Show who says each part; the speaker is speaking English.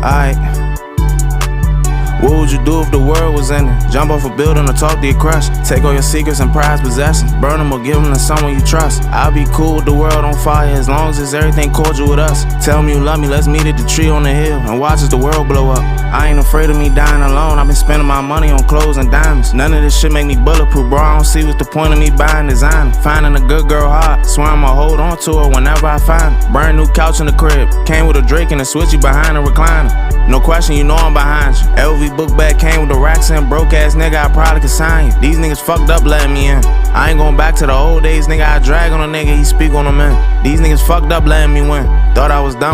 Speaker 1: Alright. What would you do if the world was ending? Jump off a building or talk to your crush. Take all your secrets and prized possessions. Burn them or give them to someone you trust. I'll be cool with the world on fire as long as it's everything cordial with us. Tell me you love me, let's meet at the tree on the hill and watch as the world blow up. I ain't afraid of me dying alone. I've been spending my money on clothes and diamonds. None of this shit make me bulletproof, bro. I don't see what's the point of me buying designer. Finding a good girl hard. Swear I'ma hold on to her whenever I find her. Brand new couch in the crib. Came with a Drake and a switchy behind the recliner. No question, you know I'm behind you. LV book bag came with the racks in. Broke ass nigga, I probably could sign you. These niggas fucked up letting me in. I ain't going back to the old days, nigga. I drag on a nigga, he speak on a man. These niggas fucked up letting me win. Thought I was done.